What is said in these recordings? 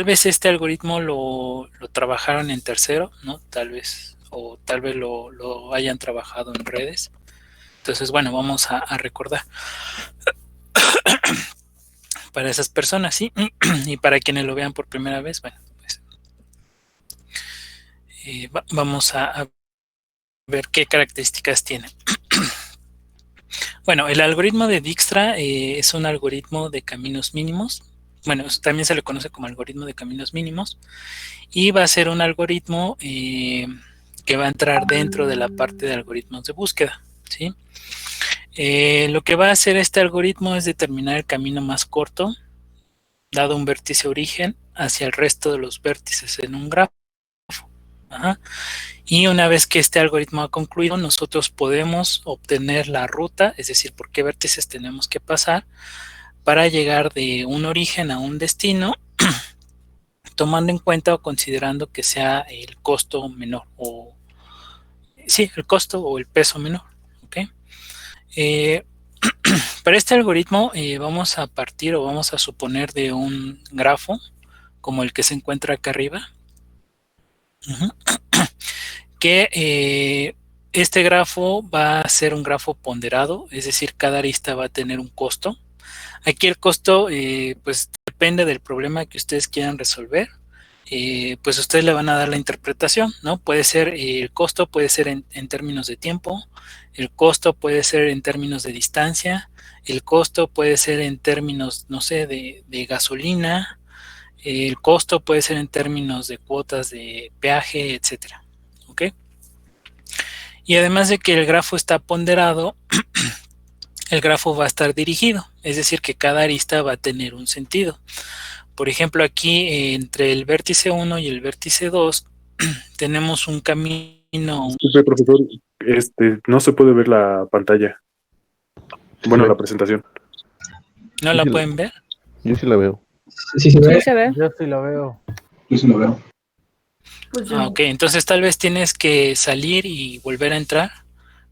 vez este algoritmo lo trabajaron en tercero, ¿no? Tal vez, o tal vez lo hayan trabajado en redes. Entonces, bueno, vamos a recordar para esas personas, ¿sí? Y para quienes lo vean por primera vez, bueno, pues, vamos a ver qué características tiene. Bueno, el algoritmo de Dijkstra es un algoritmo de caminos mínimos. Bueno, también se le conoce como algoritmo de caminos mínimos. Y va a ser un algoritmo que va a entrar dentro de la parte de algoritmos de búsqueda, ¿sí? Lo que va a hacer este algoritmo es determinar el camino más corto, dado un vértice origen, hacia el resto de los vértices en un grafo. Ajá. Y una vez que este algoritmo ha concluido, nosotros podemos obtener la ruta, es decir, por qué vértices tenemos que pasar para llegar de un origen a un destino, tomando en cuenta o considerando que sea el costo menor, o sí, el costo o el peso menor. ¿Okay? Para este algoritmo vamos a partir o vamos a suponer de un grafo como el que se encuentra acá arriba, que este grafo va a ser un grafo ponderado, es decir, cada arista va a tener un costo. Aquí el costo pues depende del problema que ustedes quieran resolver. Pues ustedes le van a dar la interpretación, ¿no? Puede ser, el costo puede ser en términos de tiempo, el costo puede ser en términos de distancia, el costo puede ser en términos, no sé, de gasolina, el costo puede ser en términos de cuotas de peaje, etcétera. ¿Ok? Y además de que el grafo está ponderado, el grafo va a estar dirigido, es decir, que cada arista va a tener un sentido. Por ejemplo, aquí entre el vértice 1 y el vértice 2 tenemos un camino. Disculpe, profesor, no se puede ver la pantalla. Bueno, la presentación. ¿No la pueden ver? Yo sí la veo. Sí, se ve. Sí se ve. Yo sí la veo. Yo sí lo veo. Pues Ok, entonces tal vez tienes que salir y volver a entrar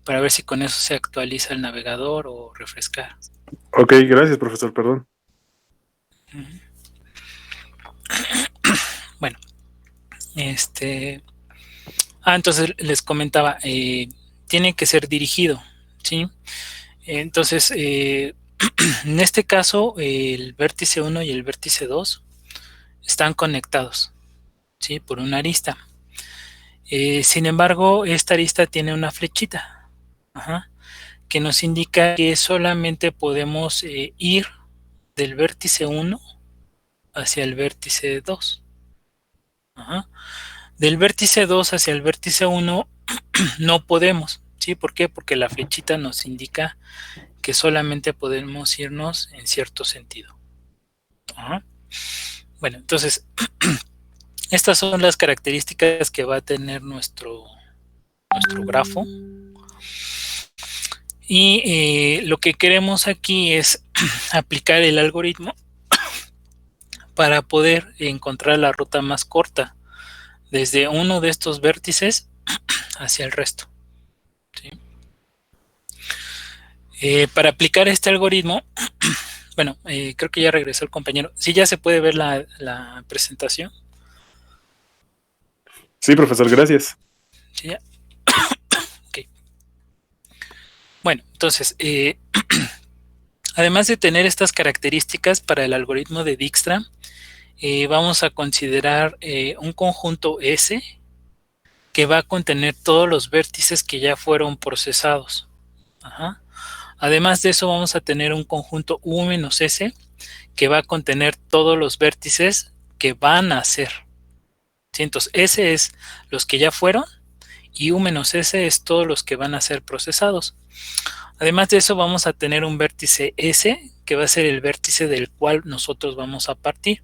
para ver si con eso se actualiza el navegador o refrescar. Ok, gracias, profesor, perdón. Bueno, entonces les comentaba, tiene que ser dirigido, ¿sí? Entonces, en este caso, el vértice 1 y el vértice 2 están conectados, ¿sí? Por una arista. Sin embargo, esta arista tiene una flechita, que nos indica que solamente podemos ir del vértice 1 hacia el vértice 2. Del vértice 2 hacia el vértice 1 no podemos, ¿sí? ¿Por qué? Porque la flechita nos indica que solamente podemos irnos en cierto sentido. Bueno, entonces, estas son las características que va a tener nuestro grafo. Y lo que queremos aquí es aplicar el algoritmo para poder encontrar la ruta más corta desde uno de estos vértices hacia el resto. ¿Sí? Para aplicar este algoritmo, bueno, creo que ya regresó el compañero. ¿Sí ya se puede ver la presentación? Sí, profesor, gracias. ¿Sí ya? Ok. Bueno, entonces, además de tener estas características para el algoritmo de Dijkstra, vamos a considerar un conjunto S que va a contener todos los vértices que ya fueron procesados. Además de eso, vamos a tener un conjunto U-S que va a contener todos los vértices que van a ser. ¿Sí? Entonces, S es los que ya fueron y U-S es todos los que van a ser procesados. Además de eso, vamos a tener un vértice S que va a ser el vértice del cual nosotros vamos a partir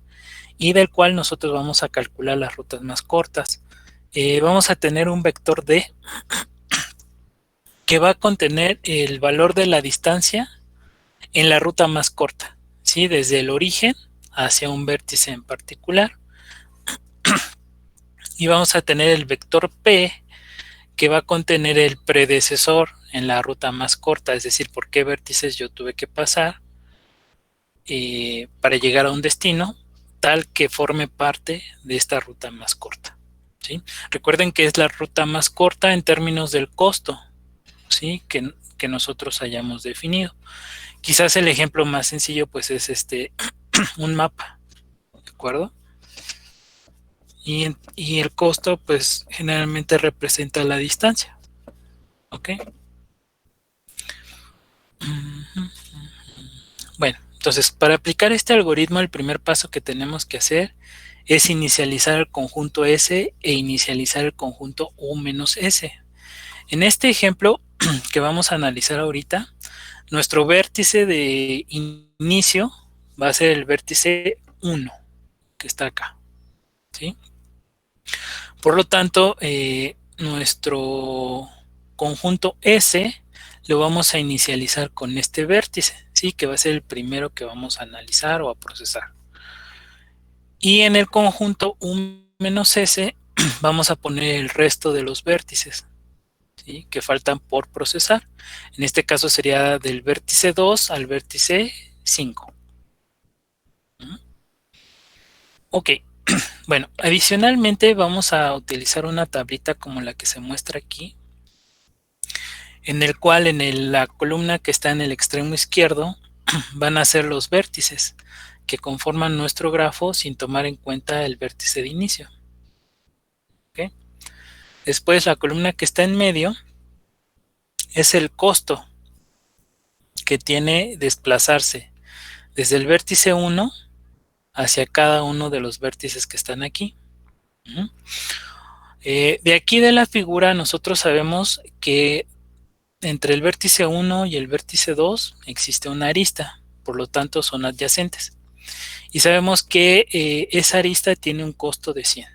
y del cual nosotros vamos a calcular las rutas más cortas. Vamos a tener un vector D que va a contener el valor de la distancia en la ruta más corta, ¿sí? Desde el origen hacia un vértice en particular. Y vamos a tener el vector P que va a contener el predecesor en la ruta más corta, es decir, por qué vértices yo tuve que pasar para llegar a un destino tal que forme parte de esta ruta más corta, ¿sí? Recuerden que es la ruta más corta en términos del costo, ¿sí? Que nosotros hayamos definido. Quizás el ejemplo más sencillo pues es un mapa, ¿de acuerdo? Y el costo pues generalmente representa la distancia, ¿ok? Bueno, entonces para aplicar este algoritmo el primer paso que tenemos que hacer es inicializar el conjunto S e inicializar el conjunto U menos S. En este ejemplo que vamos a analizar ahorita, nuestro vértice de inicio va a ser el vértice 1, que está acá, ¿sí? Por lo tanto, nuestro conjunto S lo vamos a inicializar con este vértice, ¿sí? Que va a ser el primero que vamos a analizar o a procesar. Y en el conjunto U menos S vamos a poner el resto de los vértices, ¿sí? Que faltan por procesar. En este caso sería del vértice 2 al vértice 5. Ok, bueno, adicionalmente vamos a utilizar una tablita como la que se muestra aquí, en el cual la columna que está en el extremo izquierdo van a ser los vértices que conforman nuestro grafo sin tomar en cuenta el vértice de inicio. ¿Okay? Después la columna que está en medio es el costo que tiene desplazarse desde el vértice 1 hacia cada uno de los vértices que están aquí. De aquí de la figura nosotros sabemos que entre el vértice 1 y el vértice 2 existe una arista, por lo tanto son adyacentes. Y sabemos que esa arista tiene un costo de 100.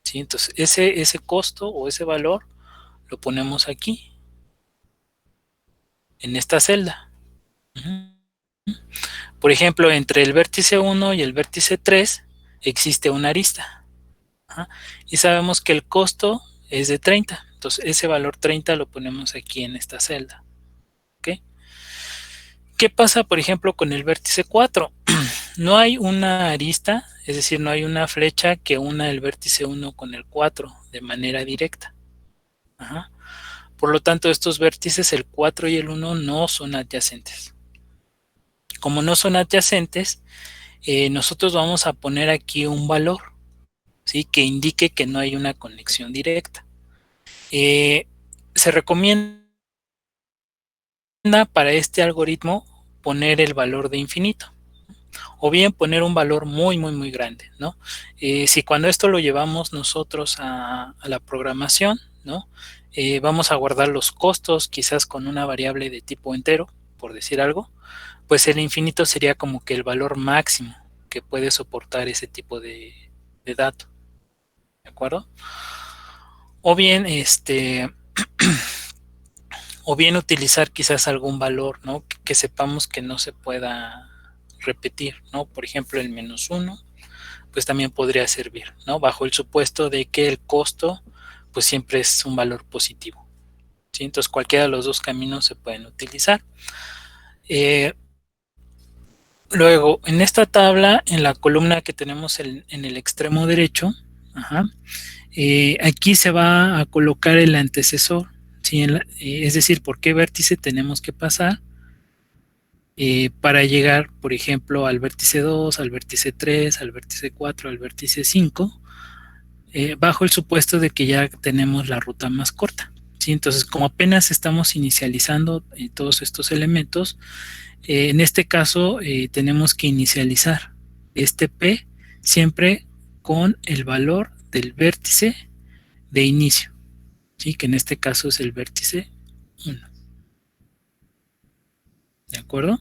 ¿Sí? Entonces ese costo o ese valor lo ponemos aquí, en esta celda. Por ejemplo, entre el vértice 1 y el vértice 3 existe una arista. Y sabemos que el costo es de 30. Entonces ese valor 30 lo ponemos aquí en esta celda. ¿Okay? ¿Qué pasa, por ejemplo, con el vértice 4? No hay una arista, es decir, no hay una flecha que una el vértice 1 con el 4 de manera directa. Ajá. Por lo tanto, estos vértices, el 4 y el 1, no son adyacentes. Como no son adyacentes, nosotros vamos a poner aquí un valor, ¿sí? Que indique que no hay una conexión directa. Se recomienda para este algoritmo poner el valor de infinito, o bien poner un valor muy, muy, muy grande, ¿no? Si cuando esto lo llevamos nosotros a la programación, ¿no? Vamos a guardar los costos quizás con una variable de tipo entero, por decir algo, pues el infinito sería como que el valor máximo que puede soportar ese tipo de dato, ¿de acuerdo? O bien, o bien utilizar quizás algún valor, ¿no? Que sepamos que no se pueda repetir, ¿no? Por ejemplo, el -1, pues también podría servir, ¿no? Bajo el supuesto de que el costo, pues siempre es un valor positivo, ¿sí? Entonces cualquiera de los dos caminos se pueden utilizar. Luego, en esta tabla, en la columna que tenemos en el extremo derecho, aquí se va a colocar el antecesor, ¿sí? Es decir, por qué vértice tenemos que pasar para llegar, por ejemplo, al vértice 2, al vértice 3, al vértice 4, al vértice 5, bajo el supuesto de que ya tenemos la ruta más corta, ¿sí? Entonces, como apenas estamos inicializando todos estos elementos, en este caso tenemos que inicializar este P siempre con el valor del vértice de inicio, ¿sí? Que en este caso es el vértice 1. ¿De acuerdo?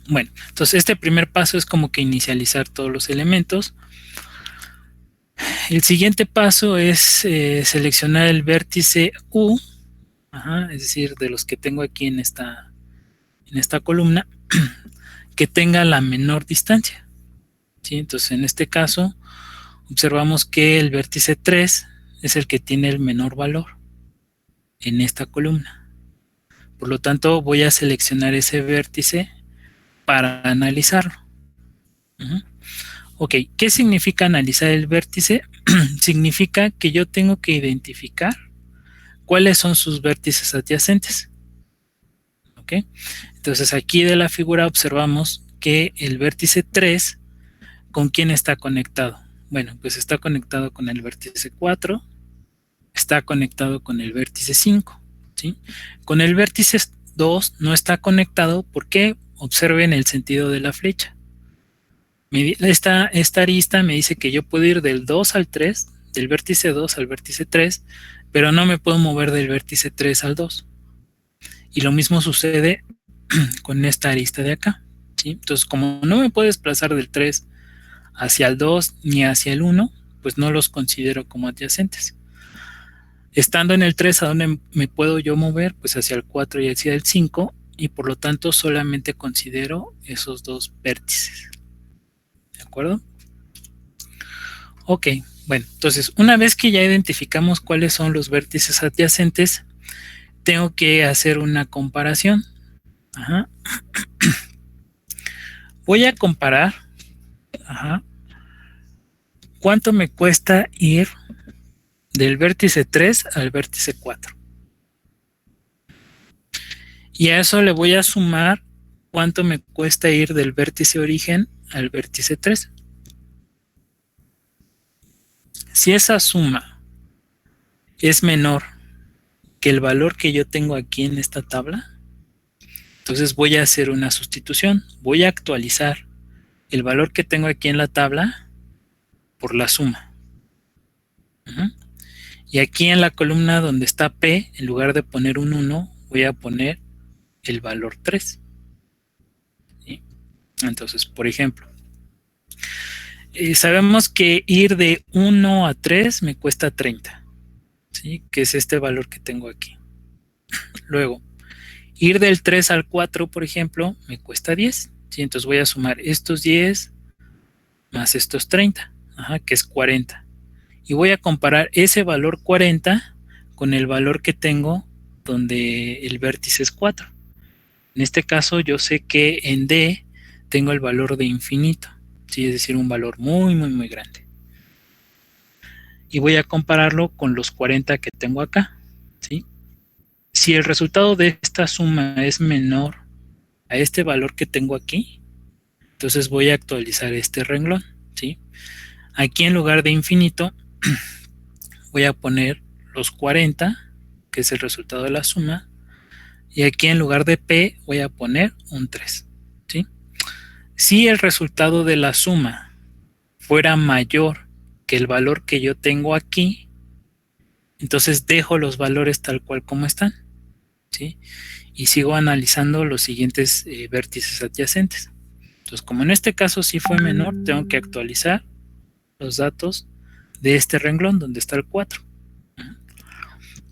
Bueno, entonces este primer paso es como que inicializar todos los elementos. El siguiente paso es seleccionar el vértice U, es decir, de los que tengo aquí en esta columna, que tenga la menor distancia, ¿sí? Entonces en este caso observamos que el vértice 3 es el que tiene el menor valor en esta columna. Por lo tanto, voy a seleccionar ese vértice para analizarlo. Ok, ¿qué significa analizar el vértice? Significa que yo tengo que identificar cuáles son sus vértices adyacentes. ¿Ok? Entonces aquí de la figura observamos que el vértice 3, ¿con quién está conectado? Bueno, pues está conectado con el vértice 4, está conectado con el vértice 5, ¿sí? Con el vértice 2 no está conectado porque observen el sentido de la flecha. Esta arista me dice que yo puedo ir del 2 al 3, del vértice 2 al vértice 3, pero no me puedo mover del vértice 3 al 2. Y lo mismo sucede con esta arista de acá, ¿sí? Entonces, como no me puedo desplazar del 3 hacia el 2 ni hacia el 1, pues no los considero como adyacentes. Estando en el 3, ¿a dónde me puedo yo mover? Pues hacia el 4 y hacia el 5, y por lo tanto solamente considero esos dos vértices. ¿De acuerdo? Ok, bueno, entonces una vez que ya identificamos cuáles son los vértices adyacentes, tengo que hacer una comparación. Ajá. Voy a comparar, ajá, cuánto me cuesta ir del vértice 3 al vértice 4. Y a eso le voy a sumar cuánto me cuesta ir del vértice origen al vértice 3. Si esa suma es menor que el valor que yo tengo aquí en esta tabla, entonces voy a hacer una sustitución. Voy a actualizar el valor que tengo aquí en la tabla por la suma. Y aquí en la columna donde está P, en lugar de poner un 1, voy a poner el valor 3. ¿Sí? Entonces, por ejemplo, sabemos que ir de 1 a 3 me cuesta 30, ¿sí? Que es este valor que tengo aquí. Luego, ir del 3 al 4, por ejemplo, me cuesta 10. ¿Sí? Entonces voy a sumar estos 10 más estos 30, que es 40. Y voy a comparar ese valor 40 con el valor que tengo donde el vértice es 4. En este caso yo sé que en D tengo el valor de infinito, ¿sí? Es decir, un valor muy, muy, muy grande. Y voy a compararlo con los 40 que tengo acá, ¿sí? Si el resultado de esta suma es menor a este valor que tengo aquí, entonces voy a actualizar este renglón, ¿sí? Aquí en lugar de infinito voy a poner los 40, que es el resultado de la suma, y aquí en lugar de P voy a poner un 3, ¿sí? Si el resultado de la suma fuera mayor que el valor que yo tengo aquí, entonces dejo los valores tal cual como están, ¿sí? Y sigo analizando los siguientes vértices adyacentes. Entonces, como en este caso sí fue menor, tengo que actualizar los datos de este renglón donde está el 4.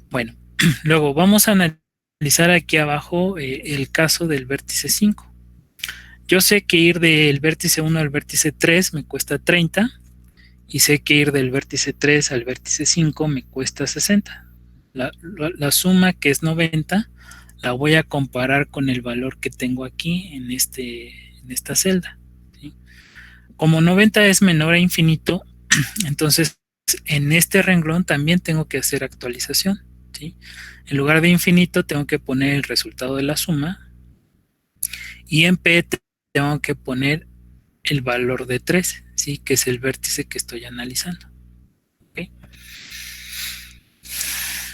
Bueno, luego vamos a analizar aquí abajo el caso del vértice 5. Yo sé que ir del vértice 1 al vértice 3 me cuesta 30 y sé que ir del vértice 3 al vértice 5 me cuesta 60. La suma, que es 90, la voy a comparar con el valor que tengo aquí en esta celda, ¿sí? Como 90 es menor a infinito, entonces en este renglón también tengo que hacer actualización, ¿sí? En lugar de infinito tengo que poner el resultado de la suma y en P tengo que poner el valor de 3, ¿sí? Que es el vértice que estoy analizando. ¿Okay?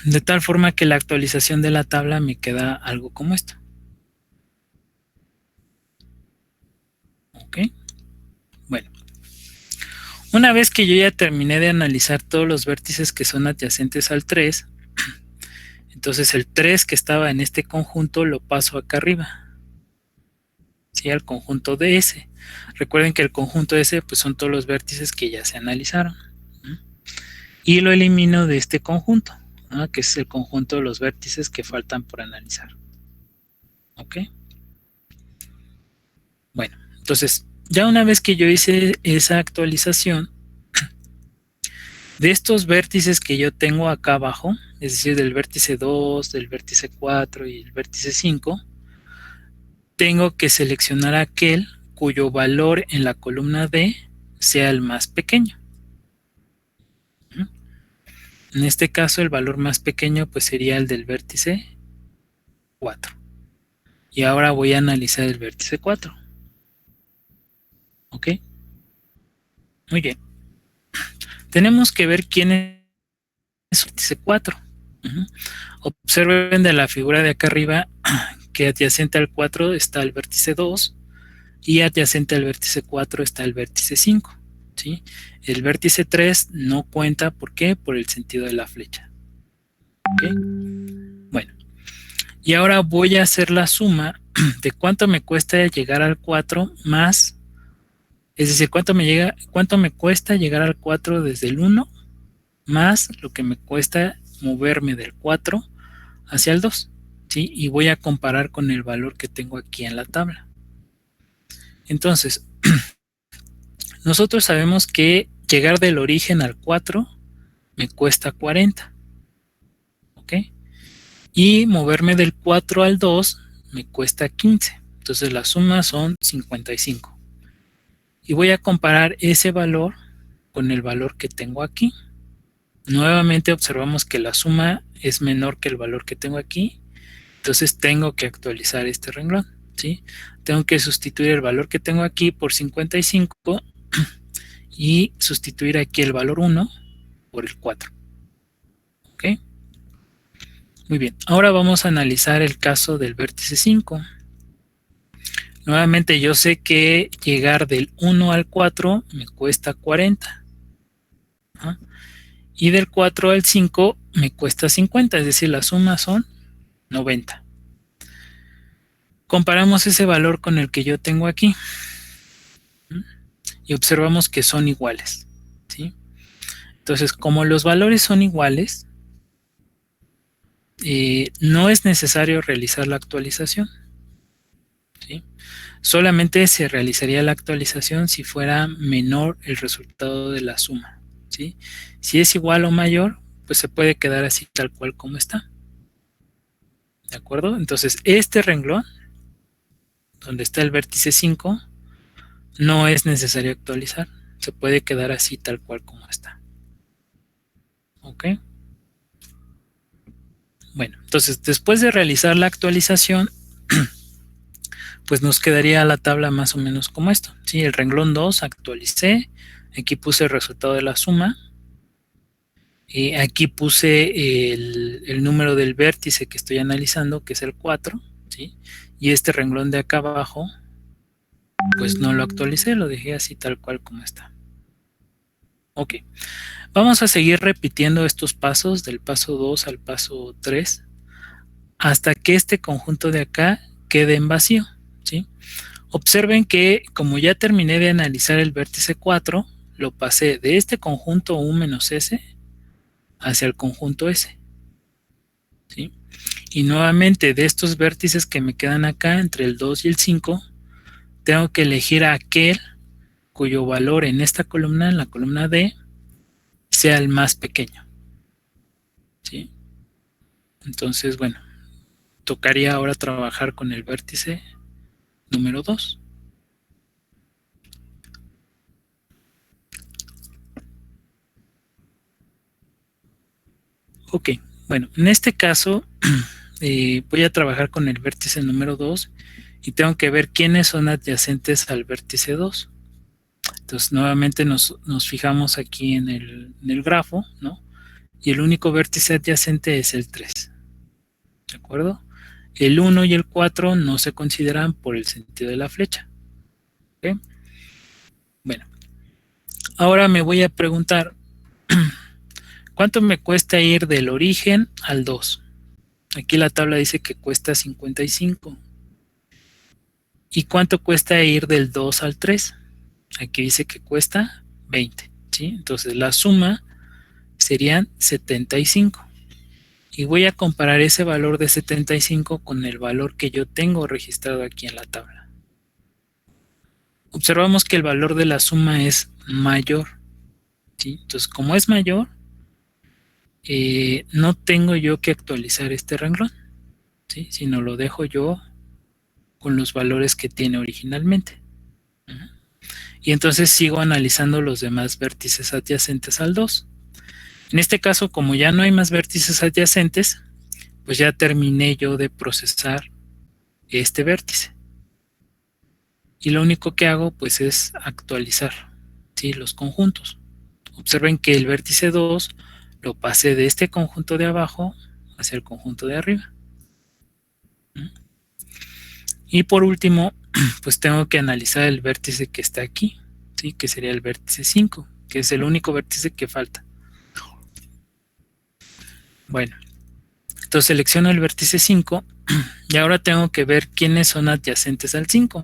De tal forma que la actualización de la tabla me queda algo como esto. ¿Ok? Bueno. Una vez que yo ya terminé de analizar todos los vértices que son adyacentes al 3, entonces el 3 que estaba en este conjunto lo paso acá arriba, ¿sí? Al conjunto de S. Recuerden que el conjunto de S pues, son todos los vértices que ya se analizaron. Y lo elimino de este conjunto, ¿no? Que es el conjunto de los vértices que faltan por analizar. ¿Ok? Bueno, entonces ya una vez que yo hice esa actualización, de estos vértices que yo tengo acá abajo, es decir, del vértice 2, del vértice 4 y el vértice 5, tengo que seleccionar aquel cuyo valor en la columna D sea el más pequeño. En este caso, el valor más pequeño pues sería el del vértice 4. Y ahora voy a analizar el vértice 4. ¿Ok? Muy bien. Tenemos que ver quién es el vértice 4. Observen de la figura de acá arriba que adyacente al 4 está el vértice 2 y adyacente al vértice 4 está el vértice 5. ¿Sí? El vértice 3 no cuenta, ¿por qué? Por el sentido de la flecha. ¿Okay? Bueno, y ahora voy a hacer la suma de cuánto me cuesta llegar al 4 más, es decir, cuánto me cuesta llegar al 4 desde el 1 más lo que me cuesta moverme del 4 hacia el 2. ¿Sí? Y voy a comparar con el valor que tengo aquí en la tabla. Entonces, nosotros sabemos que llegar del origen al 4 me cuesta 40. ¿Ok? Y moverme del 4 al 2 me cuesta 15. Entonces la suma son 55. Y voy a comparar ese valor con el valor que tengo aquí. Nuevamente observamos que la suma es menor que el valor que tengo aquí. Entonces tengo que actualizar este renglón. ¿Sí? Tengo que sustituir el valor que tengo aquí por 55 y sustituir aquí el valor 1 por el 4. ¿Ok? Muy bien. Ahora vamos a analizar el caso del vértice 5. Nuevamente yo sé que llegar del 1 al 4 me cuesta 40. ¿Ah? Y del 4 al 5 me cuesta 50, es decir, la suma son 90. Comparamos ese valor con el que yo tengo aquí y observamos que son iguales. ¿Sí? Entonces, como los valores son iguales, no es necesario realizar la actualización. ¿Sí? Solamente se realizaría la actualización si fuera menor el resultado de la suma. ¿Sí? Si es igual o mayor, pues se puede quedar así tal cual como está. ¿De acuerdo? Entonces, este renglón, donde está el vértice 5, no es necesario actualizar. Se puede quedar así tal cual como está. ¿Ok? Bueno, entonces, después de realizar la actualización, pues nos quedaría la tabla más o menos como esto. ¿Sí? El renglón 2 actualicé, aquí puse el resultado de la suma, aquí puse el número del vértice que estoy analizando, que es el 4, ¿sí? Y este renglón de acá abajo, pues no lo actualicé, lo dejé así tal cual como está. Ok, vamos a seguir repitiendo estos pasos del paso 2 al paso 3 hasta que este conjunto de acá quede en vacío, ¿sí? Observen que como ya terminé de analizar el vértice 4, lo pasé de este conjunto U menos S hacia el conjunto S. ¿Sí? Y nuevamente de estos vértices que me quedan acá entre el 2 y el 5, tengo que elegir a aquel cuyo valor en esta columna, en la columna D, sea el más pequeño. ¿Sí? Entonces, bueno, tocaría ahora trabajar con el vértice número 2. Ok, bueno, en este caso voy a trabajar con el vértice número 2 y tengo que ver quiénes son adyacentes al vértice 2. Entonces nuevamente nos fijamos aquí en el grafo, ¿no? Y el único vértice adyacente es el 3. ¿De acuerdo? El 1 y el 4 no se consideran por el sentido de la flecha. ¿Okay? Bueno, ahora me voy a preguntar, ¿cuánto me cuesta ir del origen al 2? Aquí la tabla dice que cuesta 55. ¿Y cuánto cuesta ir del 2 al 3? Aquí dice que cuesta 20. ¿Sí? Entonces la suma serían 75. Y voy a comparar ese valor de 75 con el valor que yo tengo registrado aquí en la tabla. Observamos que el valor de la suma es mayor. ¿Sí? Entonces, como es mayor, no tengo yo que actualizar este renglón, ¿sí? Sino lo dejo yo con los valores que tiene originalmente. y entonces sigo analizando los demás vértices adyacentes al 2. En este caso, como ya no hay más vértices adyacentes, pues ya terminé yo de procesar este vértice. Y lo único que hago pues es actualizar, ¿sí?, los conjuntos. Observen que el vértice 2 lo pasé de este conjunto de abajo hacia el conjunto de arriba. Y por último, pues tengo que analizar el vértice que está aquí, ¿sí?, que sería el vértice 5, que es el único vértice que falta. Bueno, entonces selecciono el vértice 5 y ahora tengo que ver quiénes son adyacentes al 5.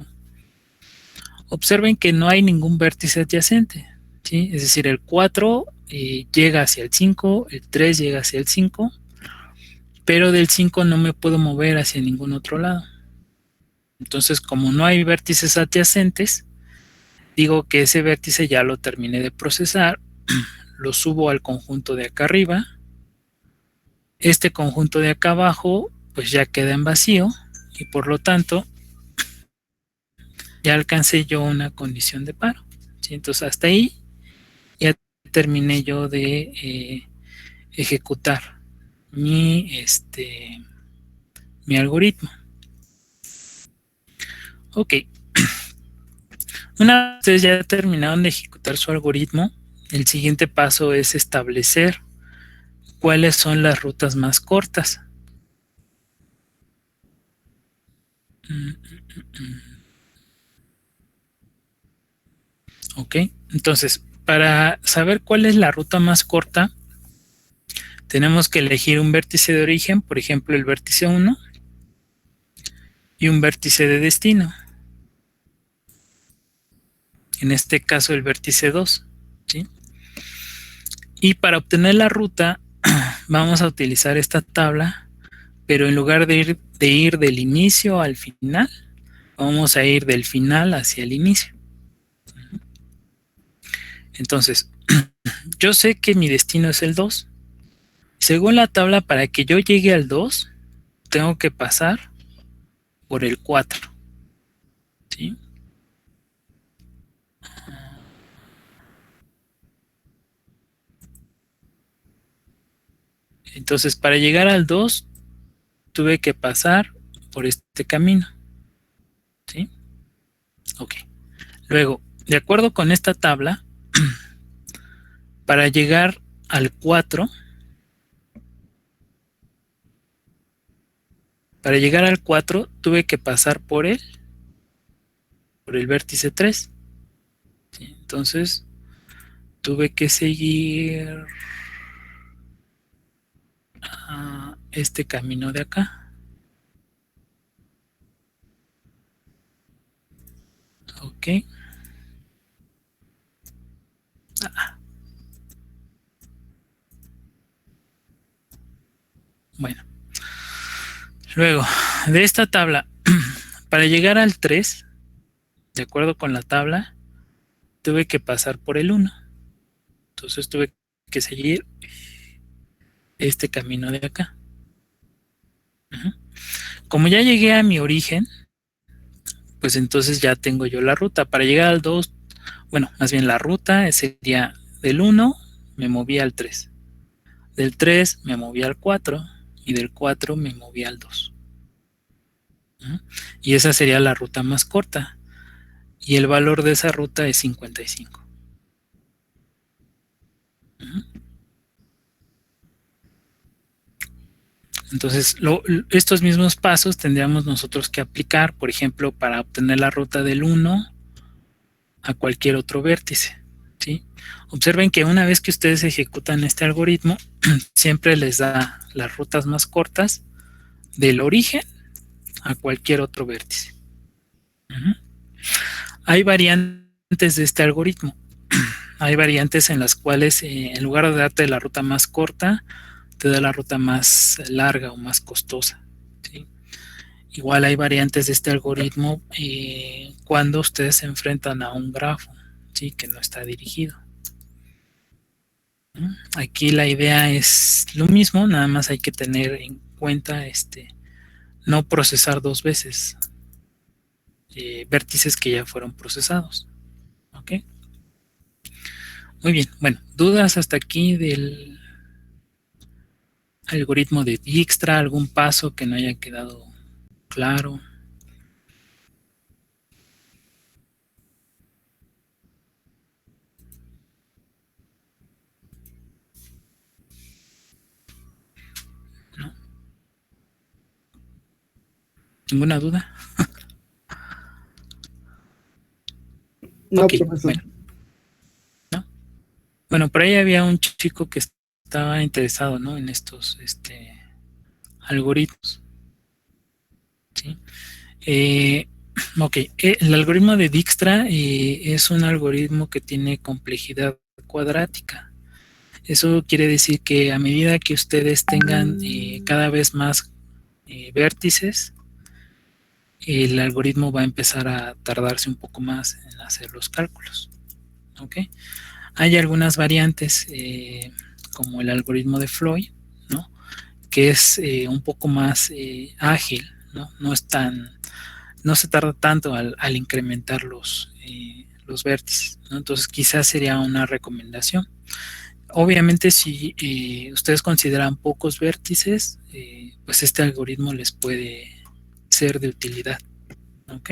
Observen que no hay ningún vértice adyacente, ¿sí? Es decir, el 4 llega hacia el 5, el 3 llega hacia el 5, pero del 5 no me puedo mover hacia ningún otro lado. Entonces, como no hay vértices adyacentes, digo que ese vértice ya lo terminé de procesar, lo subo al conjunto de acá arriba. Este conjunto de acá abajo pues ya queda en vacío y por lo tanto ya alcancé yo una condición de paro, ¿sí? Entonces hasta ahí ya terminé yo de ejecutar mi algoritmo. Ok, una vez ustedes ya terminaron de ejecutar su algoritmo, el siguiente paso es establecer cuáles son las rutas más cortas. Ok, entonces para saber cuál es la ruta más corta, tenemos que elegir un vértice de origen, por ejemplo el vértice 1, y un vértice de destino, en este caso el vértice 2, ¿sí? Y para obtener la ruta vamos a utilizar esta tabla, pero en lugar de ir del inicio al final, vamos a ir del final hacia el inicio. Entonces, yo sé que mi destino es el 2. Según la tabla, para que yo llegue al 2, tengo que pasar por el 4, ¿sí? Entonces, para llegar al 2, tuve que pasar por este camino, ¿sí? Ok. Luego, de acuerdo con esta tabla, para llegar al 4, tuve que pasar por el vértice 3, ¿sí? Entonces, tuve que seguir este camino de acá. Ok. Bueno. Luego, de esta tabla, para llegar al 3, de acuerdo con la tabla, tuve que pasar por el 1. Entonces tuve que seguir este camino de acá. Como ya llegué a mi origen, pues entonces ya tengo yo la ruta. Para llegar al 2, bueno, más bien la ruta sería del 1, me moví al 3. Del 3 me moví al 4 y del 4 me moví al 2. Y esa sería la ruta más corta. Y el valor de esa ruta es 55. Entonces, estos mismos pasos tendríamos nosotros que aplicar, por ejemplo, para obtener la ruta del 1 a cualquier otro vértice, ¿sí? Observen que una vez que ustedes ejecutan este algoritmo, siempre les da las rutas más cortas del origen a cualquier otro vértice. Hay variantes de este algoritmo. Hay variantes en las cuales, en lugar de darte la ruta más corta, te da la ruta más larga o más costosa, ¿sí? Igual hay variantes de este algoritmo cuando ustedes se enfrentan a un grafo, ¿sí?, que no está dirigido. Aquí la idea es lo mismo, nada más hay que tener en cuenta no procesar dos veces vértices que ya fueron procesados. ¿ok? Muy bien, bueno, ¿dudas hasta aquí del algoritmo de Dijkstra? ¿Algún paso que no haya quedado claro? ¿No? ¿Ninguna duda? No, Ok, profesor. bueno. ¿No? Bueno, por ahí había un chico que estaba interesado, ¿no? En estos algoritmos. ¿Sí? Ok, el algoritmo de Dijkstra es un algoritmo que tiene complejidad cuadrática. Eso quiere decir que a medida que ustedes tengan cada vez más vértices, el algoritmo va a empezar a tardarse un poco más en hacer los cálculos. ¿Ok? Hay algunas variantes, como el algoritmo de Floyd, ¿no? Que es un poco más ágil, ¿no? No se tarda tanto al incrementar los vértices, ¿no? Entonces quizás sería una recomendación. Obviamente si ustedes consideran pocos vértices, pues este algoritmo les puede ser de utilidad. ¿Ok?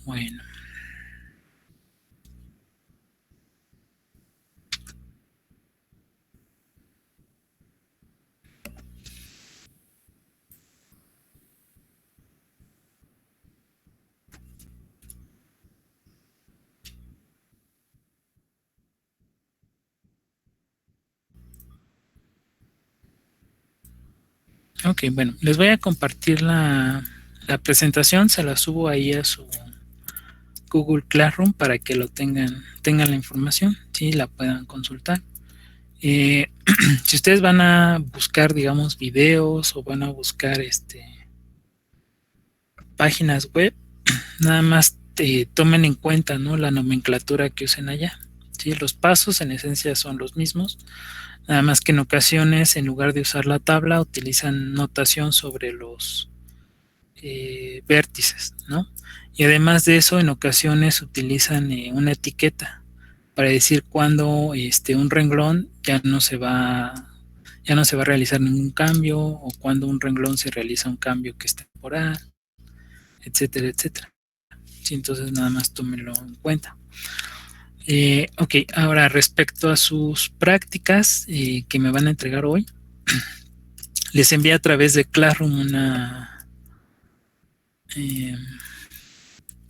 Bueno. Ok, bueno, les voy a compartir la presentación, se la subo ahí a su Google Classroom para que lo tengan la información, sí, la puedan consultar. Si ustedes van a buscar, digamos, videos o van a buscar páginas web, nada más tomen en cuenta, ¿no? La nomenclatura que usen allá. ¿Sí? Los pasos en esencia son los mismos, nada más que en ocasiones, en lugar de usar la tabla, utilizan notación sobre los vértices, ¿no? Y además de eso, en ocasiones utilizan una etiqueta para decir cuándo un renglón ya no se va a realizar ningún cambio, o cuando un renglón se realiza un cambio que es temporal, etcétera, etcétera. Sí, entonces nada más tómenlo en cuenta. Ok, ahora respecto a sus prácticas que me van a entregar hoy, les envié a través de Classroom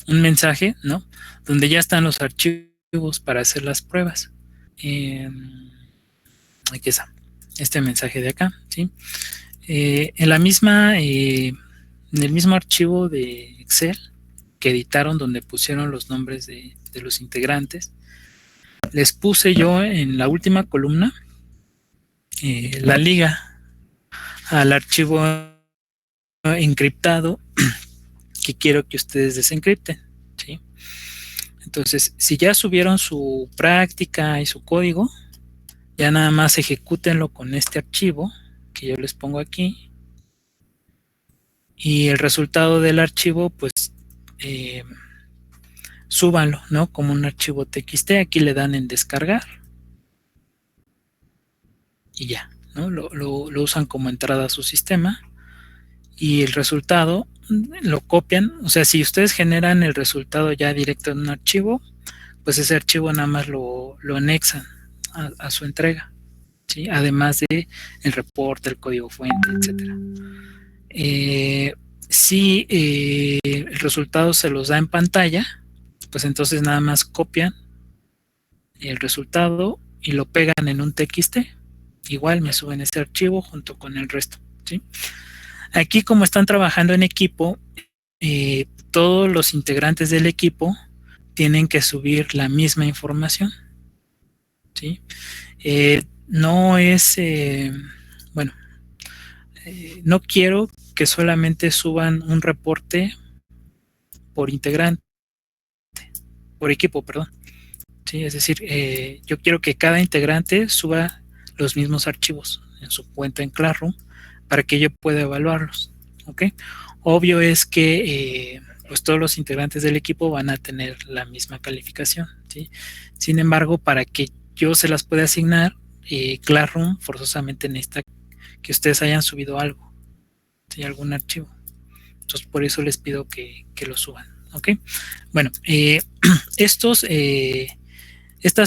un mensaje, ¿no? Donde ya están los archivos para hacer las pruebas. Aquí está, este mensaje de acá, ¿sí? En el mismo archivo de Excel que editaron, donde pusieron los nombres de los integrantes, les puse yo en la última columna la liga al archivo encriptado que quiero que ustedes desencripten, ¿sí? Entonces, si ya subieron su práctica y su código, ya nada más ejecútenlo con este archivo que yo les pongo aquí, y el resultado del archivo, pues súbanlo, ¿no? Como un archivo TXT. Aquí le dan en descargar y ya, ¿no? Lo usan como entrada a su sistema, y el resultado lo copian. O sea, si ustedes generan el resultado ya directo en un archivo, pues ese archivo nada más lo anexan a su entrega, ¿sí? Además de el reporte, el código fuente, etcétera. Si el resultado se los da en pantalla, pues entonces nada más copian el resultado y lo pegan en un TXT. Igual me suben ese archivo junto con el resto, ¿sí? Aquí, como están trabajando en equipo, todos los integrantes del equipo tienen que subir la misma información, ¿sí? No es, bueno, no quiero que solamente suban un reporte por integrante, por equipo, perdón. ¿Sí? Es decir, yo quiero que cada integrante suba los mismos archivos en su cuenta en Classroom para que yo pueda evaluarlos. ¿Ok? Obvio es que pues todos los integrantes del equipo van a tener la misma calificación, ¿sí? Sin embargo, para que yo se las pueda asignar, Classroom forzosamente necesita que ustedes hayan subido algo, ¿sí? Algún archivo. Entonces, por eso les pido que lo suban, ¿ok? Bueno, estas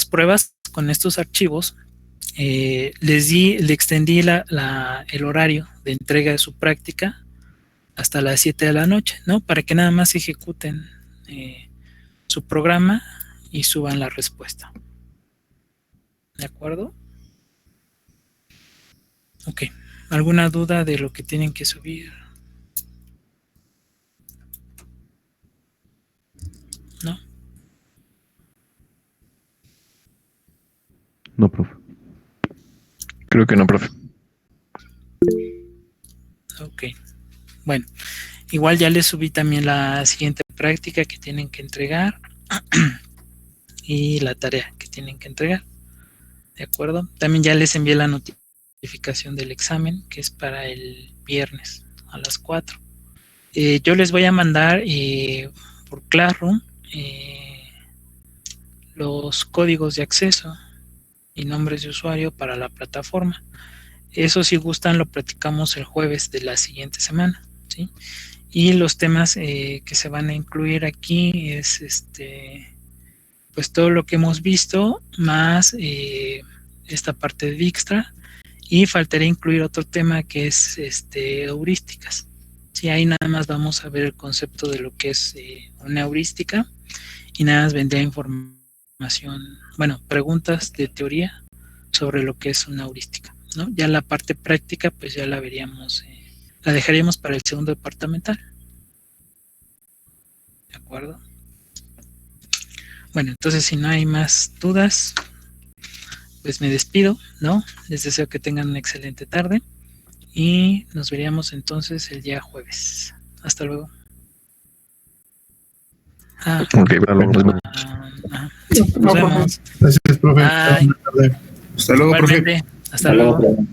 pruebas con estos archivos, le extendí el horario de entrega de su práctica hasta las 7 de la noche, ¿no? Para que nada más ejecuten su programa y suban la respuesta. ¿De acuerdo? Ok. ¿Alguna duda de lo que tienen que subir? ¿No? No, profe. Creo que no, profe. Ok. Bueno, igual ya les subí también la siguiente práctica que tienen que entregar y la tarea que tienen que entregar. ¿De acuerdo? También ya les envié la notificación del examen, que es para el viernes a las 4. Yo les voy a mandar por Classroom los códigos de acceso y nombres de usuario para la plataforma. Eso, si gustan, lo platicamos el jueves de la siguiente semana, ¿sí? Y los temas que se van a incluir aquí es pues todo lo que hemos visto, más esta parte de Dijkstra, y faltaría incluir otro tema que es heurísticas. Sí, ahí nada más vamos a ver el concepto de lo que es una heurística, y nada más vendría información, bueno, preguntas de teoría sobre lo que es una heurística, ¿no? Ya la parte práctica, pues ya la veríamos, la dejaríamos para el segundo departamental. ¿De acuerdo? Bueno, entonces si no hay más dudas, pues me despido, ¿no? Les deseo que tengan una excelente tarde y nos veríamos entonces el día jueves. Hasta luego. Ok, profe. Sí, nos vemos. Gracias, profe. Bye. Buenas tardes. Hasta luego, profe. Igualmente. Hasta luego.